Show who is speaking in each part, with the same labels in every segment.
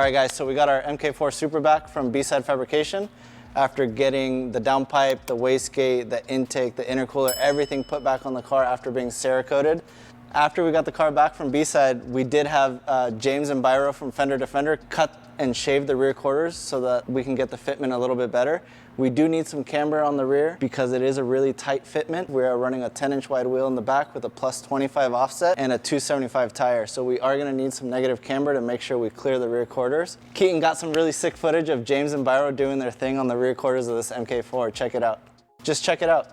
Speaker 1: Alright guys, so we got our MK4 Supra back from B-Side Fabrication after getting the downpipe, the wastegate, the intake, the intercooler, everything put back on the car after being Cerakoted. After we got the car back from B-Side, we did have James and Byro from Fender Defender cut and shave the rear quarters so that we can get the fitment a little bit better. We do need some camber on the rear because it is a really tight fitment. We are running a 10-inch wide wheel in the back with a plus 25 offset and a 275 tire. So we are gonna need some negative camber to make sure we clear the rear quarters. Keaton got some really sick footage of James and Byro doing their thing on the rear quarters of this MK4. Check it out. Just check it out.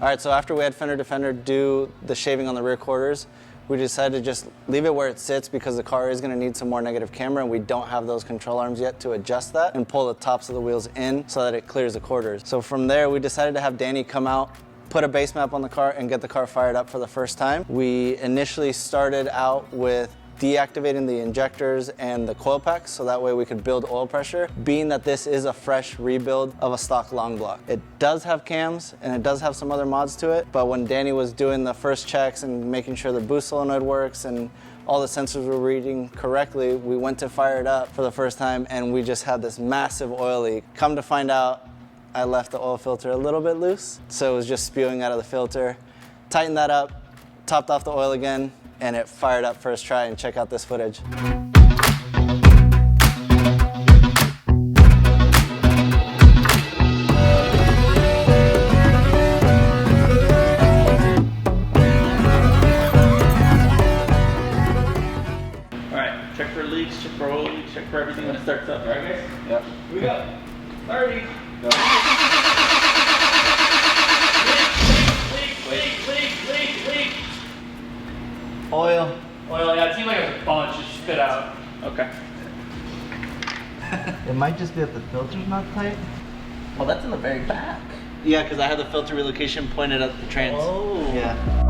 Speaker 1: All right, so after we had Fender Defender do the shaving on the rear quarters, we decided to just leave it where it sits because the car is gonna need some more negative camber and we don't have those control arms yet to adjust that and pull the tops of the wheels in so that it clears the quarters. So from there, we decided to have Danny come out, put a base map on the car and get the car fired up for the first time. We initially started out with deactivating the injectors and the coil packs so that way we could build oil pressure, being that this is a fresh rebuild of a stock long block. It does have cams and it does have some other mods to it, but when Danny was doing the first checks and making sure the boost solenoid works and all the sensors were reading correctly, we went to fire it up for the first time and we just had this massive oil leak. Come to find out, I left the oil filter a little bit loose, so it was just spewing out of the filter. Tightened that up, topped off the oil again, and it fired up first try, and check out this footage.
Speaker 2: Alright, check for leaks, check for oil leaks, check for everything when it starts up, alright guys?
Speaker 1: Yep.
Speaker 2: Here we go. 30. Go. Leak.
Speaker 1: Oil.
Speaker 2: Oil, yeah, it seemed like it was a bunch, just spit out. Okay.
Speaker 3: It might just be that the filter's not tight.
Speaker 2: Well, that's in the very back.
Speaker 1: Yeah, because I had the filter relocation pointed at the trans.
Speaker 2: Oh.
Speaker 1: Yeah.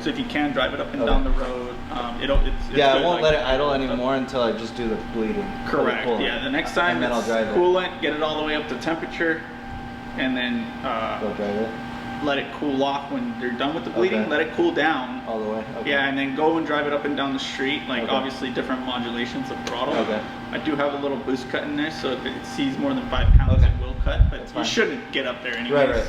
Speaker 2: So if you can drive it up and down the road,
Speaker 1: yeah, I won't let it idle anymore until I just do the bleeding.
Speaker 2: Correct. Yeah, the next time it's coolant, get it all the way up to temperature, and then
Speaker 1: go drive it.
Speaker 2: Let it cool off when you're done with the bleeding. Okay. Let it cool down
Speaker 1: all the way. Okay.
Speaker 2: Yeah, and then go and drive it up and down the street. Like obviously different modulations of throttle. Okay. I do have a little boost cut in there, so if it sees more than 5 pounds, it will cut. But you shouldn't get up there anyways.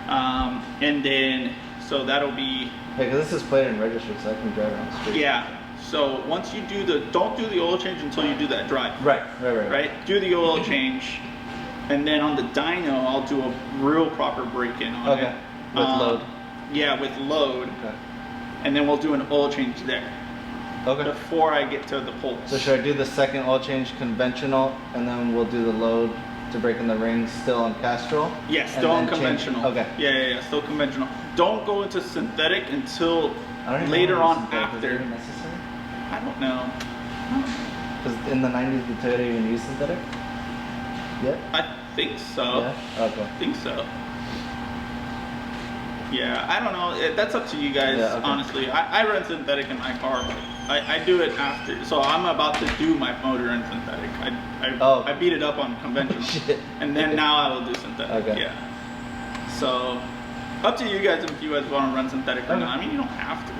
Speaker 1: Right.
Speaker 2: And then so that'll be.
Speaker 1: Hey, because this is plated and registered, so I can drive around the street.
Speaker 2: Yeah. So once you do don't do the oil change until you do that drive.
Speaker 1: Right.
Speaker 2: Do the oil change, and then on the dyno, I'll do a real proper break-in on it.
Speaker 1: With load.
Speaker 2: Yeah, with load.
Speaker 1: Okay.
Speaker 2: And then we'll do an oil change there. before I get to the pulse.
Speaker 1: So should I do the second oil change conventional, and then we'll do the load to break in the rings still on Castrol?
Speaker 2: Yeah, still on conventional.
Speaker 1: Okay.
Speaker 2: Yeah, still conventional. Don't go into synthetic until later on after.
Speaker 1: Is it necessary?
Speaker 2: I don't know.
Speaker 1: Because in the 90s, the Toyota even used synthetic? Yeah?
Speaker 2: I think so.
Speaker 1: Yeah? Okay.
Speaker 2: I think so. Yeah, I don't know. That's up to you guys, honestly. I run synthetic in my car, but I do it after. So I'm about to do my motor in synthetic. I beat it up on conventional. And then now I will do synthetic. Okay. Yeah. So up to you guys if you guys want to run synthetic or not. I mean, you don't have to.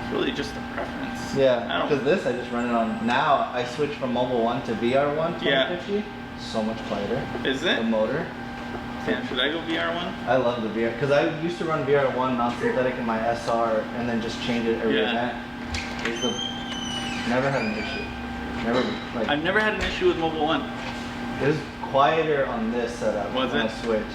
Speaker 2: It's really just a preference.
Speaker 1: Yeah, because this I just run it on. Now I switched from Mobile 1 to VR1 2050. So much quieter. Is it? The motor.
Speaker 2: Damn, should I go VR1?
Speaker 1: I love the VR, because I used to run VR1 non-synthetic in my SR and then just change it every event. Never had an issue.
Speaker 2: I've never had an issue with Mobile 1.
Speaker 1: It was quieter on this setup when I switched.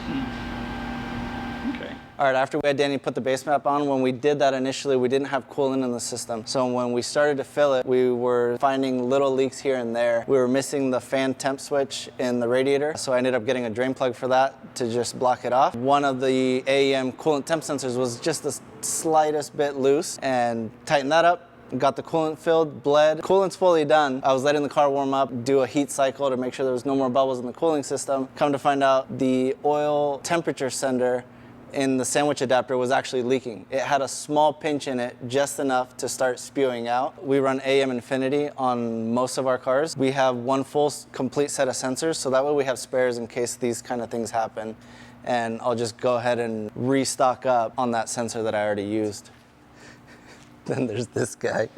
Speaker 2: Okay.
Speaker 1: All right, after we had Danny put the base map on, when we did that initially, we didn't have coolant in the system. So when we started to fill it, we were finding little leaks here and there. We were missing the fan temp switch in the radiator. So I ended up getting a drain plug for that to just block it off. One of the AEM coolant temp sensors was just the slightest bit loose, and tightened that up. Got the coolant filled, bled. Coolant's fully done. I was letting the car warm up, do a heat cycle to make sure there was no more bubbles in the cooling system. Come to find out, the oil temperature sender in the sandwich adapter was actually leaking. It had a small pinch in it, just enough to start spewing out. We run AM Infinity on most of our cars. We have one full complete set of sensors, so that way we have spares in case these kind of things happen. And I'll just go ahead and restock up on that sensor that I already used. Then there's this guy.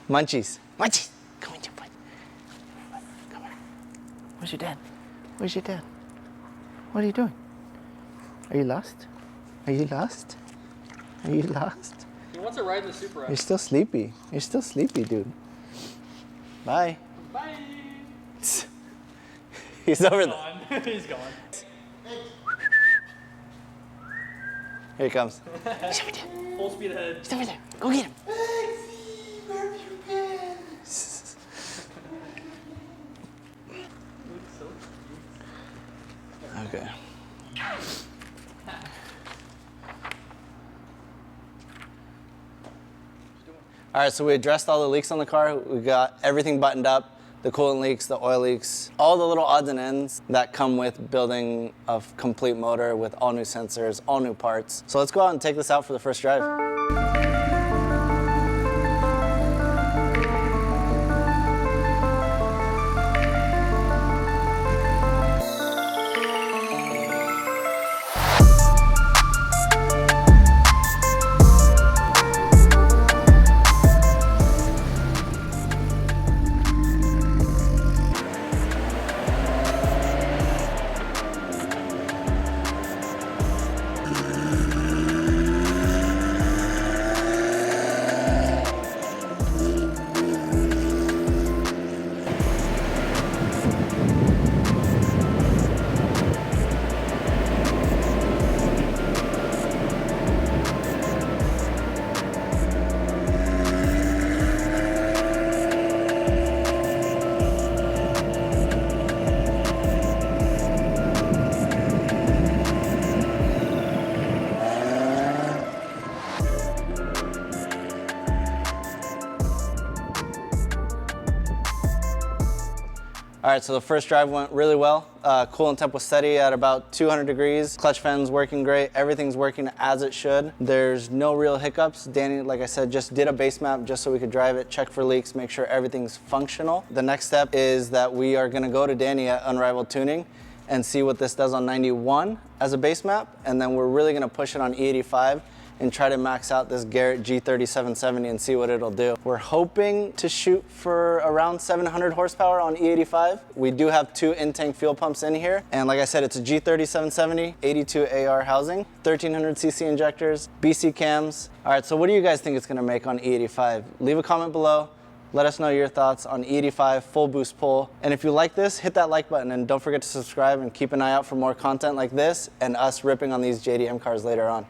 Speaker 1: Munchies. Munchies! Come on, boy. Come on. Where's your dad? Where's your dad? What are you doing? Are you lost? Are you lost? Are you lost?
Speaker 4: He wants to ride the Supra.
Speaker 1: You're still sleepy. You're still sleepy, dude. Bye.
Speaker 4: Bye.
Speaker 1: He's over there.
Speaker 4: He's gone.
Speaker 1: Here he comes.
Speaker 4: Full speed ahead.
Speaker 1: He's over there. Go get him.
Speaker 3: Where have you been?
Speaker 1: Okay. All right, so we addressed all the leaks on the car. We got everything buttoned up, the coolant leaks, the oil leaks, all the little odds and ends that come with building a complete motor with all new sensors, all new parts. So let's go out and take this out for the first drive. All right, so the first drive went really well. Coolant temp was steady at about 200 degrees. Clutch fan's working great. Everything's working as it should. There's no real hiccups. Danny, like I said, just did a base map just so we could drive it, check for leaks, make sure everything's functional. The next step is that we are gonna go to Danny at Unrivaled Tuning and see what this does on 91 as a base map, and then we're really gonna push it on E85 and try to max out this Garrett G3770 and see what it'll do. We're hoping to shoot for around 700 horsepower on E85. We do have 2 in-tank fuel pumps in here. And like I said, it's a G3770, 82 AR housing, 1300 cc injectors, BC cams. All right, so what do you guys think it's gonna make on E85? Leave a comment below. Let us know your thoughts on E85 full boost pull. And if you like this, hit that like button and don't forget to subscribe and keep an eye out for more content like this and us ripping on these JDM cars later on.